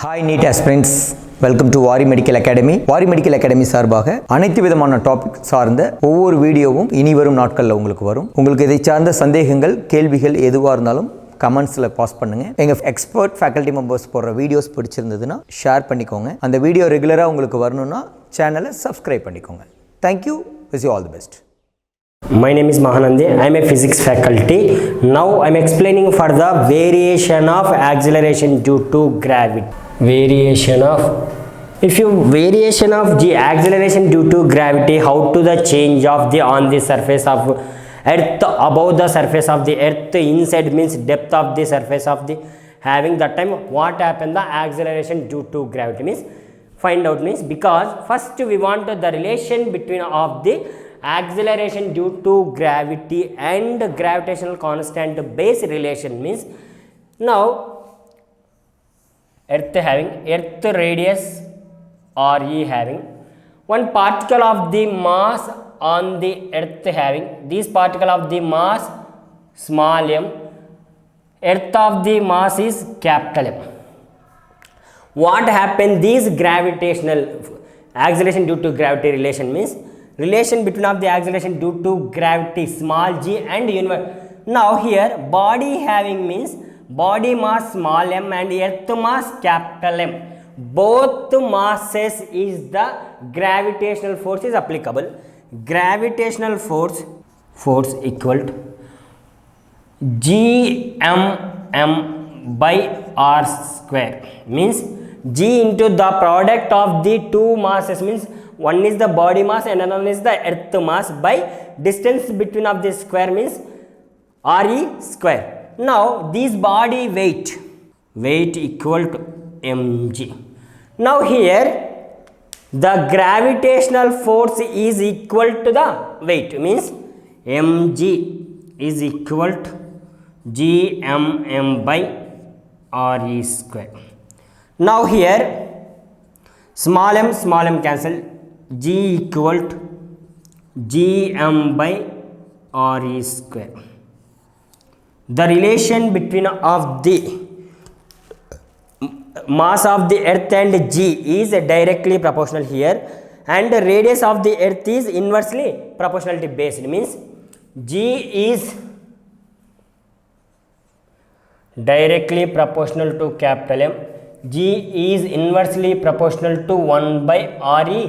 Hi NEET aspirants, welcome to Vaari medical academy. Vaari medical academy சார்பாக அனைத்து விதமான டாபிக் சார்ந்த ஒவ்வொரு வீடியோவும் இனி வரும் நாட்களில் உங்களுக்கு வரும். உங்களுக்கு இதை சார்ந்த சந்தேகங்கள், கேள்விகள் எதுவாக இருந்தாலும் கமெண்ட்ஸில் பாஸ் பண்ணுங்கள். எங்கள் எக்ஸ்பர்ட் ஃபேக்கல்ட்டி மெம்பர்ஸ் போடுற வீடியோஸ் பிடிச்சிருந்ததுன்னா ஷேர் பண்ணிக்கோங்க. அந்த வீடியோ ரெகுலராக உங்களுக்கு வரணும்னா சேனலை சப்ஸ்கிரைப் பண்ணிக்கோங்க. Thank you. Wish you all the best. My name is Mahanandi. I am a physics faculty. Now I am explaining for the variation of acceleration due to gravity. Variation of acceleration due to gravity. How to the change of the on the surface of earth, above the surface of the earth, inside means depth of the surface of the having that time what happened the acceleration due to gravity means find out means, because first we want the relation between of the acceleration due to gravity and gravitational constant base relation means, now earth having earth radius re having one particle of the mass on the earth having this particle of the mass small m, earth of the mass is capital M. What happened these gravitational acceleration due to gravity relation means relation between of the acceleration due to gravity small g and universe. Now here body having means body mass small m and earth mass capital M. Both masses is the gravitational force is applicable. Gravitational force equal to gmm by r square means g into the product of the two masses means one is the body mass and another is the earth mass by distance between of the square means re square. Now this body weight equal to mg. Now here the gravitational force is equal to the weight means mg is equal to gmm by re square. Now here small m cancel, g equal to gm by re square. The relation between of the mass of the earth and g is directly proportional here, and the radius of the earth is inversely proportionality based means g is directly proportional to capital M, g is inversely proportional to 1 by re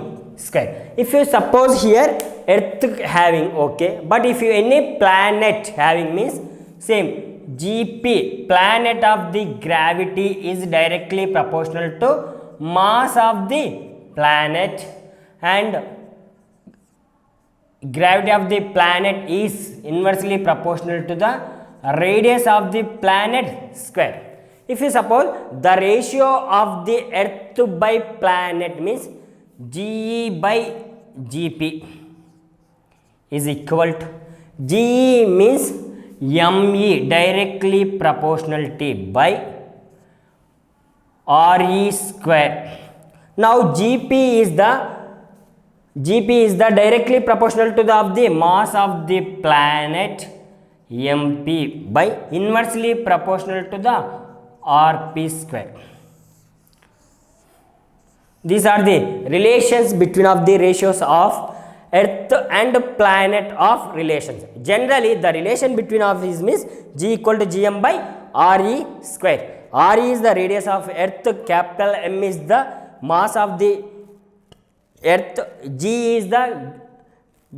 square. If you suppose here earth having okay, but if you any planet having means same gp planet of the gravity is directly proportional to mass of the planet, and gravity of the planet is inversely proportional to the radius of the planet square. If you suppose the ratio of the earth by planet means ge by gp is equal to ge means me directly proportionality by re square. Now gp is the directly proportional to the of the mass of the planet mp by inversely proportional to the rp square. These are the relations between of the ratios of earth and planet of relations. Generally the relation between of these means g equal to gm by re square. Re is the radius of earth, capital M is the mass of the earth, g is the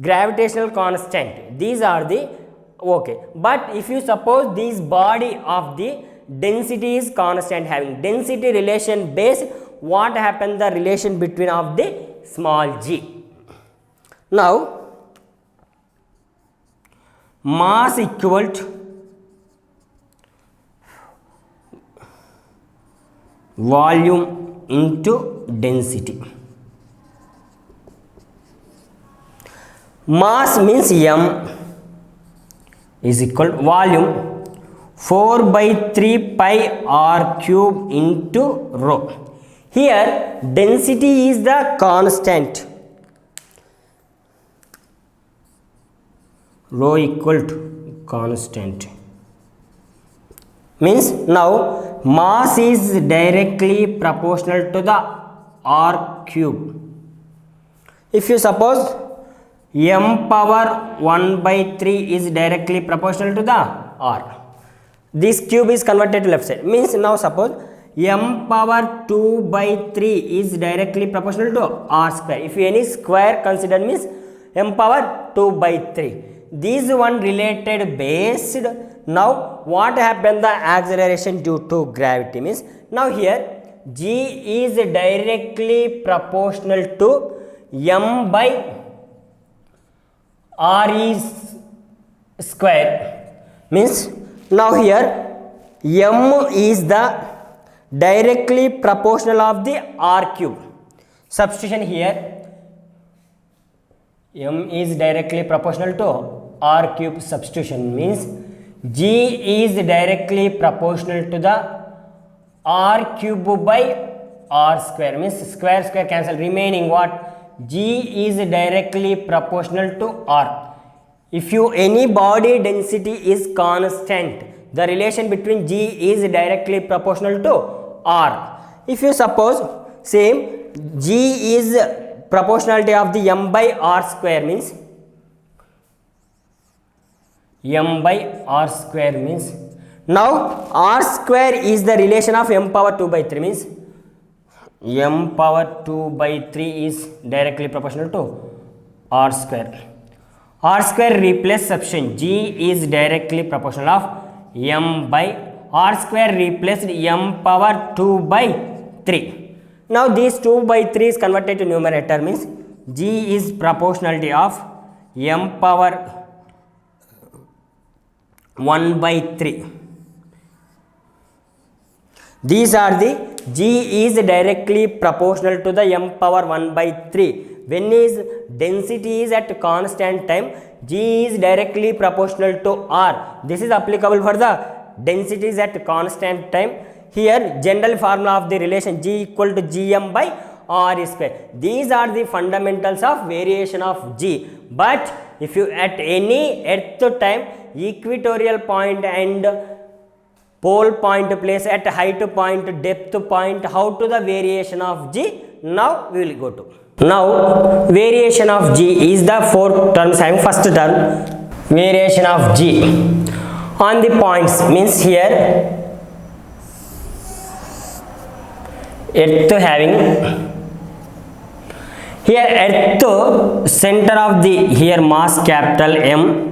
gravitational constant. These are the okay, but if you suppose this body of the density is constant having density relation based, what happened the relation between of the small g. Now mass equal to volume into density. Mass means m is equal to volume 4 by 3 pi r cube into rho. Here density is the constant, rho equal to constant means now mass is directly proportional to the r cube. If you suppose m power 1 by 3 is directly proportional to the r, this cube is converted to left side. Means now suppose m power 2 by 3 is directly proportional to r square. If any square considered means m power 2 by 3. These one related based. Now what happened? The acceleration due to gravity means now here g is directly proportional to m by r is square. Means now here m is the directly proportional of the r cube. Substitution here m is directly proportional to r cube. Substitution means g is directly proportional to the r cube by r square. Means square square cancel, remaining what? G is directly proportional to r. If you any body density is constant, the relation between g is directly proportional to r. If you suppose same g is proportionality of the m by r square means m by r square means now r square is the relation of m power 2 by 3 means m power 2 by 3 is directly proportional to r square. R square replace substitution, g is directly proportional of m by r square replaced m power 2 by 3. Now these 2 by 3 is converted to numerator means g is proportionality of m power 1 by 3. These are the g is directly proportional to the m power 1 by 3. When is density is at constant time, g is directly proportional to r. This is applicable for the densities at constant time. Here general formula of the relation g equal to gm by r square. These are the fundamentals of variation of g. But if you at any earth time equatorial point and pole point place at height point, depth point, how to the variation of g? Now we will go to. Now variation of g is the four terms having first term variation of g on the points means here earth having here earth center of the here mass capital M.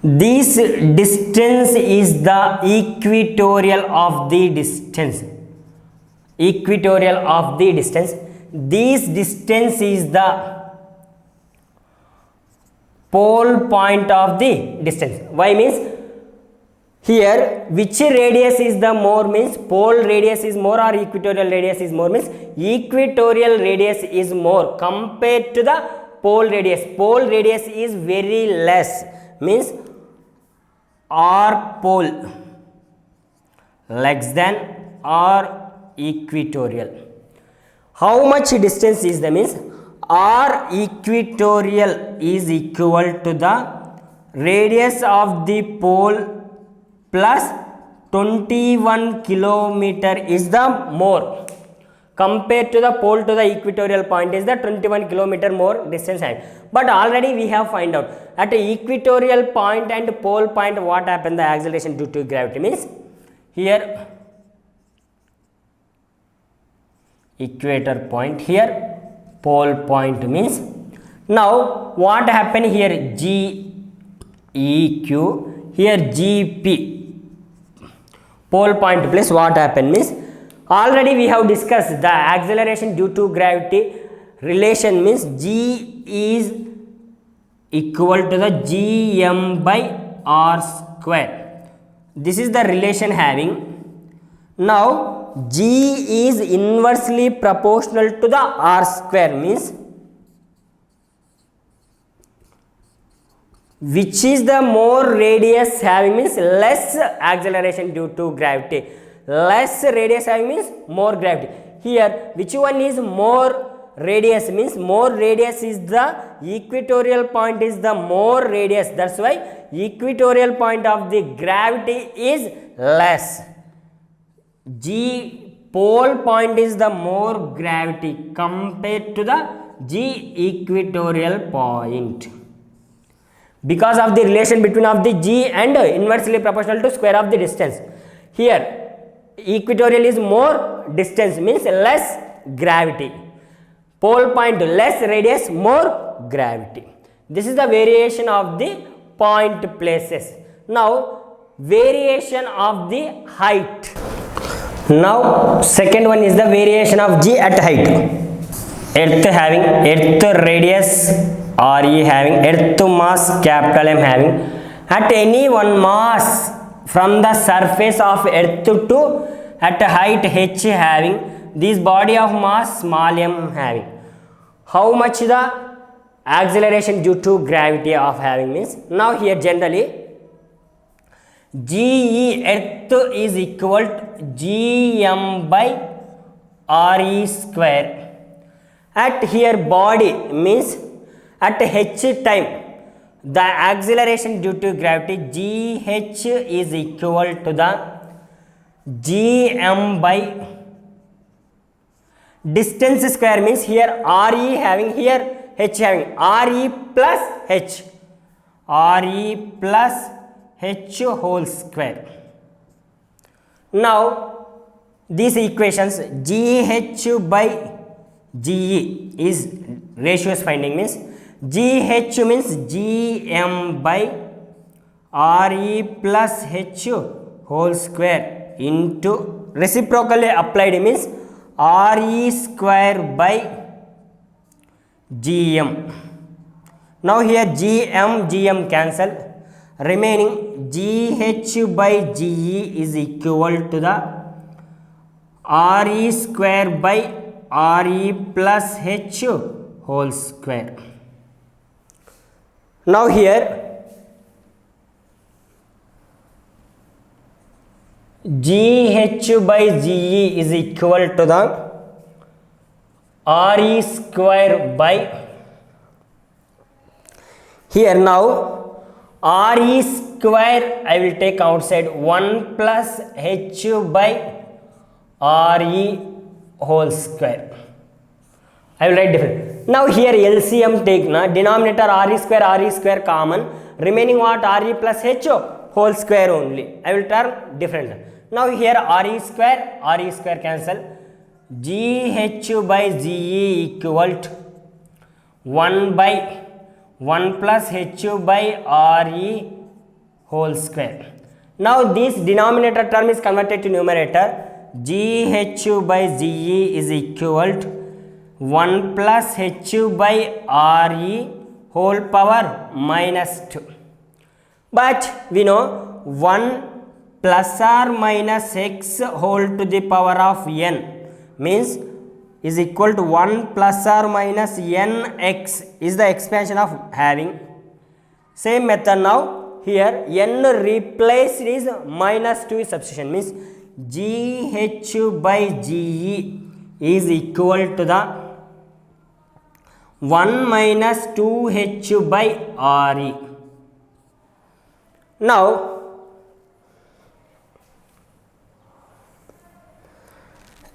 This distance is the equatorial of the distance. Equatorial of the distance. This distance is the pole point of the distance. Why means here which radius is the more means pole radius is more or equatorial radius is more means equatorial radius is more compared to the pole radius. Pole radius is very less means r pole less than r equatorial. How much distance is the means r equatorial is equal to the radius of the pole plus 21 kilometer is the more compared to the pole to the equatorial point is the 21 kilometer more distance hand. But already we have find out at the equatorial point and pole point what happened, the acceleration due to gravity means here equator point, here pole point means now what happened here g eq, here gp pole point place what happened means already we have discussed the acceleration due to gravity relation means g is equal to the gm by r square. This is the relation having. Now g is inversely proportional to the r square means which is the more radius having means less acceleration due to gravity. Less radius having means more gravity. Here which one is more radius means more radius is the equatorial point is the more radius. That's why equatorial point of the gravity is less. G pole point is the more gravity compared to the G equatorial point. Because of the relation between of the G and inversely proportional to square of the distance. Here equatorial is more distance, means less gravity. Pole point less radius, more gravity. This is the variation of the point places. Now variation of the height. Now second one is the variation of G at height. Earth having earth radius RE having earth mass capital M having at any one mass from the surface of earth to at height h having this body of mass small m having. How much the acceleration due to gravity of having means, now here generally GE earth is equal to GM by RE square. At here body means at h time the acceleration due to gravity GH is equal to the GM by distance square, means here RE having here H having RE plus H whole square. Now these equations GH by GE is ratios finding, means GH means GM by RE plus H whole square into reciprocally applied means RE square by GM. Now here GM cancel, remaining GH by GE is equal to the RE square by RE plus H whole square. Now here GH by GE is equal to the RE square by, here now RE square I will take outside 1 plus H by RE whole square. I will write different. Now here LCM take na, denominator RE square common, remaining what RE plus H whole square only. I will turn different. Now here RE square cancel, GH by GE equal to 1 by 1 plus H by RE whole square. Now this denominator term is converted to numerator. GH by GE is equal to 1 plus H by RE whole power minus 2. But we know 1 plus or minus x whole to the power of n means is equal to 1 plus or minus nx is the expansion of having. Same method now here n replaced is minus 2 is substitution, means GH by GE is equal to the 1 minus 2H by RE. Now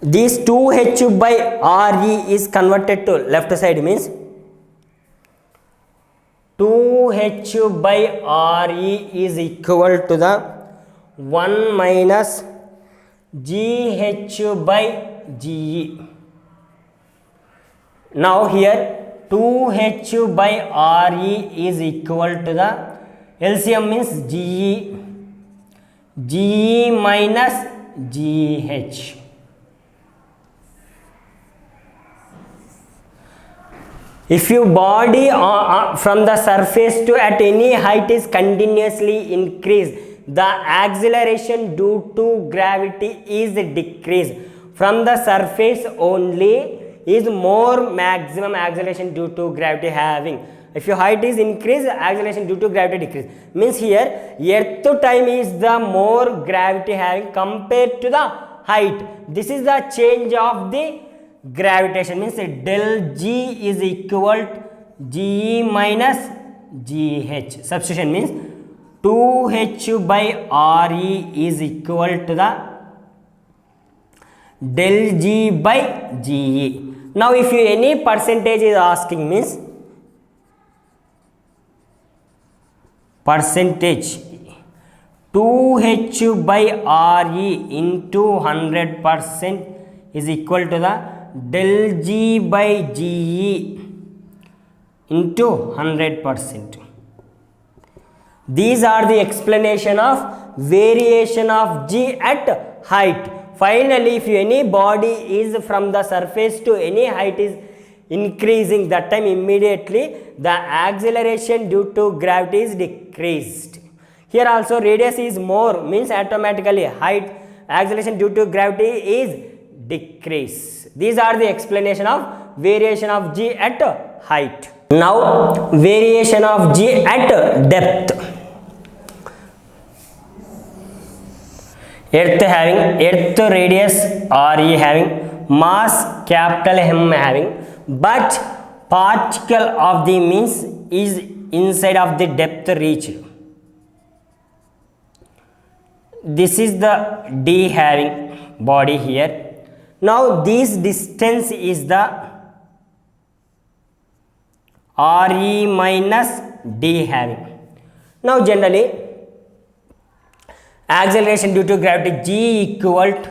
this 2H by RE is converted to left side, means 2H by RE is equal to the 1 minus GH by GE. Now here 2H by RE is equal to the LCM means GE minus GH. If your body from the surface to at any height is continuously increased, the acceleration due to gravity is decreased. From the surface only is more maximum acceleration due to gravity having. If your height is increased, acceleration due to gravity decrease. Means here earth time is the more gravity having compared to the height. This is the change of the gravitation, means del G is equal to GE minus GH. Substitution means 2H by RE is equal to the del G by GE. Now if you any percentage is asking means percentage 2H by RE into 100% is equal to the del G by GE into 100%. These are the explanation of variation of G at height. Finally, if any body is from the surface to any height is increasing, that time immediately the acceleration due to gravity is decreased. Here also radius is more, means automatically height acceleration due to gravity is decrease. These are the explanation of variation of G at height. Now variation of G at depth. Earth radius RE having, mass capital M having, but particle of the means is inside of the depth reached. This is the D having body here. Now this distance is the RE minus D having. Now generally acceleration due to gravity G equal to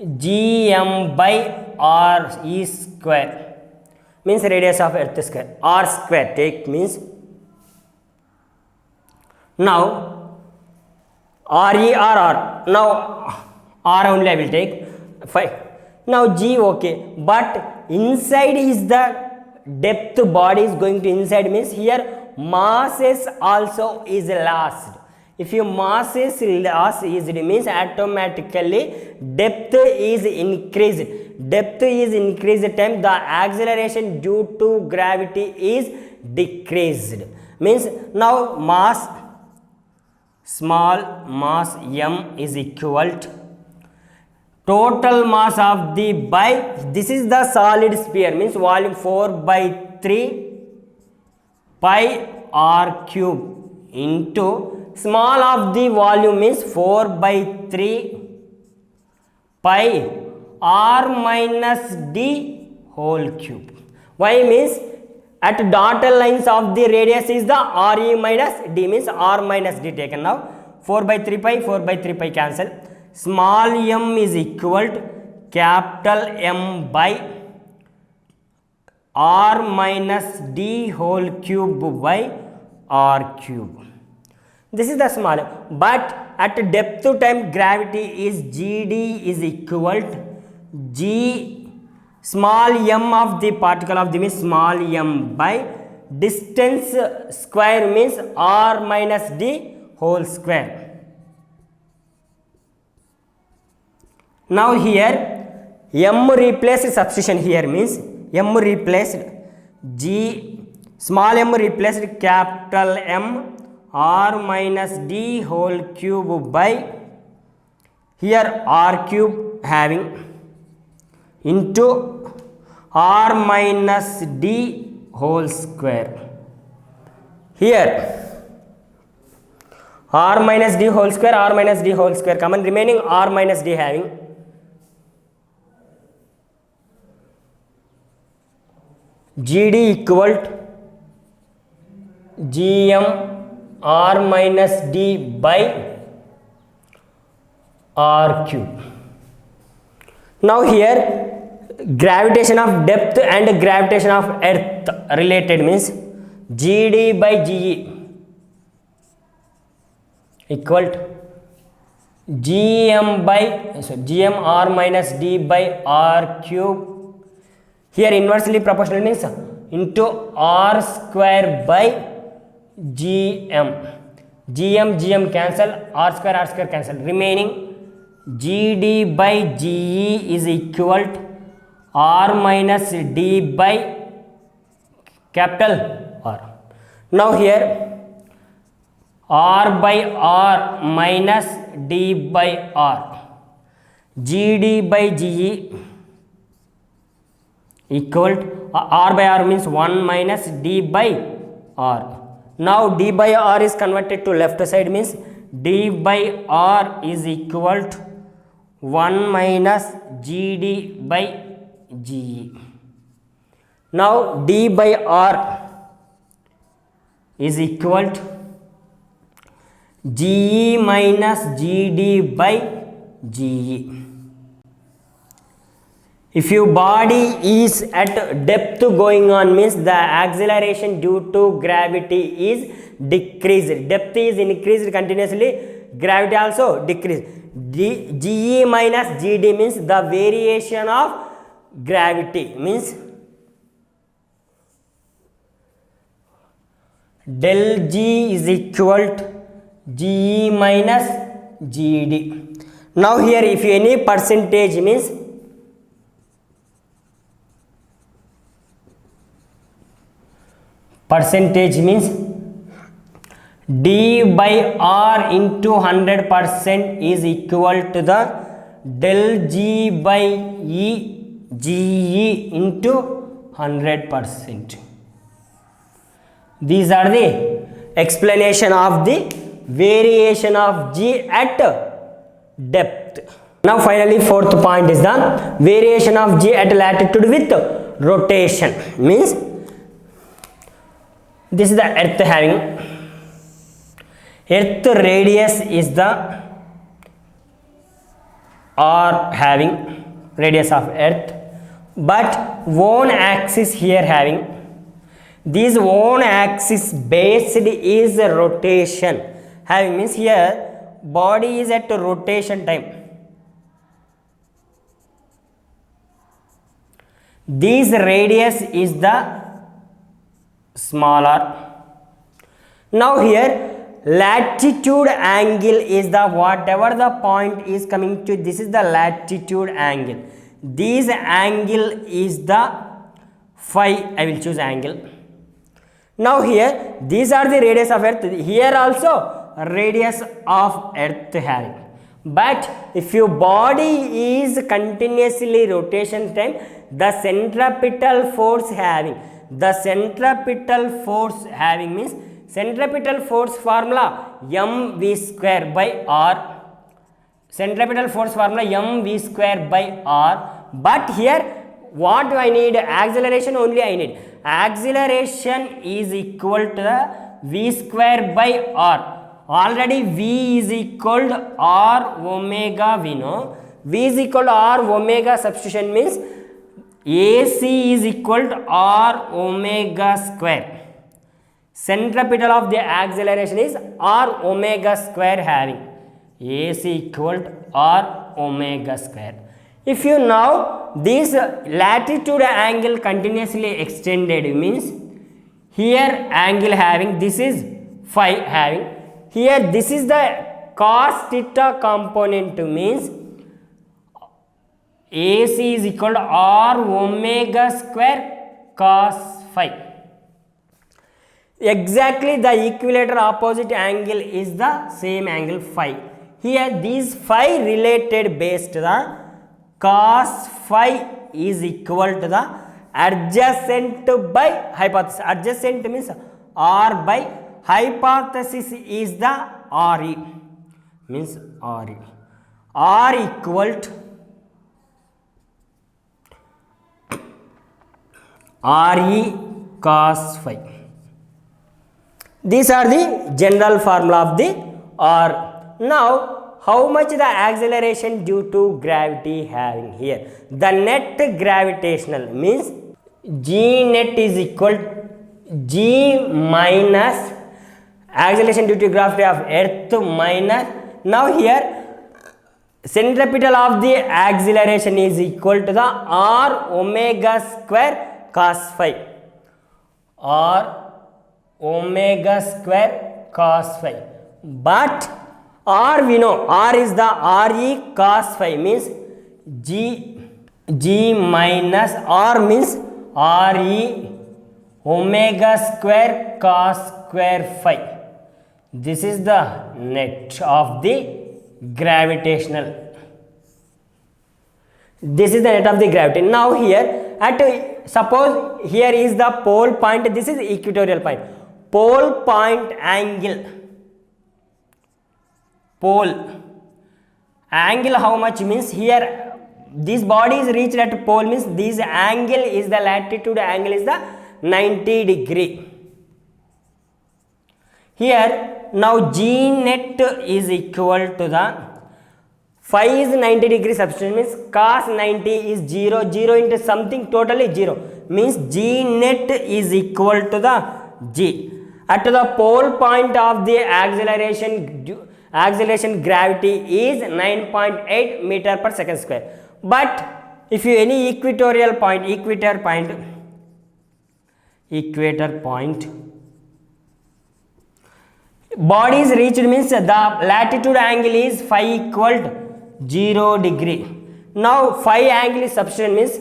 Gm by R E square, means radius of earth square, R square take means. Now RE R, now R only I will take 5. Now G okay, but inside is the depth body is going to inside, means here masses also is lost. If your mass is lost easily, means automatically depth is increased. Depth is increased time, the acceleration due to gravity is decreased. Means now mass, small mass M is equal to total mass of the by, this is the solid sphere, means volume 4 by 3 pi r cube into small of the volume is 4 by 3 pi r minus d whole cube. Why means at dotted lines of the radius is the RE minus D, means R minus D taken. Now 4 by 3 pi cancel. Small m is equal to capital M by R minus D whole cube by R cube. This is the small m, but at depth to time gravity is GD is equal to G small m of the particle of the means small m by distance square, means R minus D whole square. Now here m replaced substitution here, means m replaced G small m replaced capital M R minus D whole cube by here R cube having into R minus D whole square. Here R minus D whole square, R minus D whole square common, remaining R minus D having GD equal to Gm R minus D by R cube. Now here gravitation of depth and gravitation of earth related, means GD by GE equal to Gm R minus D by R cube. Here inversely proportional means into R square by Gm cancel, R square cancel, remaining GD by GE is equal to R minus D by capital R. Now here R by R minus D by R, GD by GE equal to R by R means 1 minus D by R. Now D by R is converted to left side, means D by R is equal to 1 minus GD by GE. Now D by R is equal to GE minus GD by GE. If your body is at depth going on, means the acceleration due to gravity is decreased. Depth is increased continuously, gravity also decreased. GE minus GD means the variation of gravity, means del G is equal to GE minus GD. Now here if any percentage means D by R into 100% is equal to the del G by E GE into 100%. These are the explanation of the variation of G at depth. Now finally fourth point is the variation of G at latitude with rotation. Means this is the earth having, earth radius is the R having, radius of earth, but one axis here having, this one axis based is rotation having, means here body is at rotation time. This radius is the smaller. Now here latitude angle is the whatever the point is coming to, this is the latitude angle. This angle is the phi. I will choose angle. Now here these are the radius of earth, here also radius of earth having. But if your body is continuously rotation time, the centripetal force having, the centripetal force having means centripetal force formula mv square by r, centripetal force formula mv square by r. But here what do I need? Acceleration only I need. Acceleration is equal to the v square by r. Already v is equal to r omega, we know. V is equal to r omega, substitution means AC is equal to r omega square. Centripetal of the acceleration is r omega square having. AC equal to r omega square. If you now this latitude angle continuously extended means here angle having, this is phi having, here this is the cos theta component, means AC is equal to r omega square cos phi. Exactly the equilateral opposite angle is the same angle phi. Here this phi related based the cos phi is equal to the adjacent by hypothesis. Adjacent means r by hypothesis is the RE, means RE. R equal to RE cos phi. These are the general formula of the R. Now how much the acceleration due to gravity having here? The net gravitational means G net is equal to G minus acceleration due to gravity of earth minus, now here centripetal of the acceleration is equal to the r omega square cos phi. R omega square cos phi. But r we know, r is the re cos phi, means g minus r means re omega square cos square phi. This is the net of the gravitational. This is the net of the gravity. Now here at suppose here is the pole point, this is equatorial point. Pole point angle, pole angle how much means here this body is reached at pole means this angle is the latitude angle is the 90 degree. Here now G net is equal to the phi is 90 degree substitution means cos 90 is 0, 0 into something totally 0 means G net is equal to the G. At the pole point of the acceleration gravity is 9.8 meter per second square. But if you any equator point body is reached means the latitude angle is phi equal to 0 degree. Now phi angle is substitution means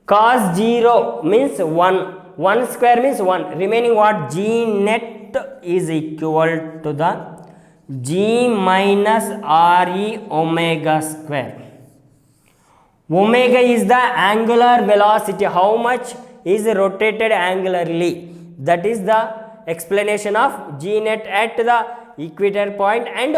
cos 0 means 1 square means 1 remaining what G net is equal to the G minus Re omega square. Omega is the angular velocity, how much is rotated angularly. That is the explanation of G net at the equator point and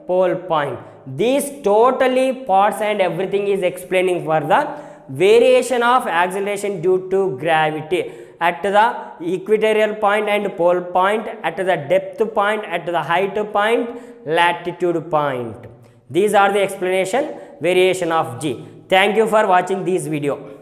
pole point. These totally parts and everything is explaining for the variation of acceleration due to gravity at the equatorial point and pole point, at the depth point, at the height point, latitude point. These are the explanation variation of G. Thank you for watching this video.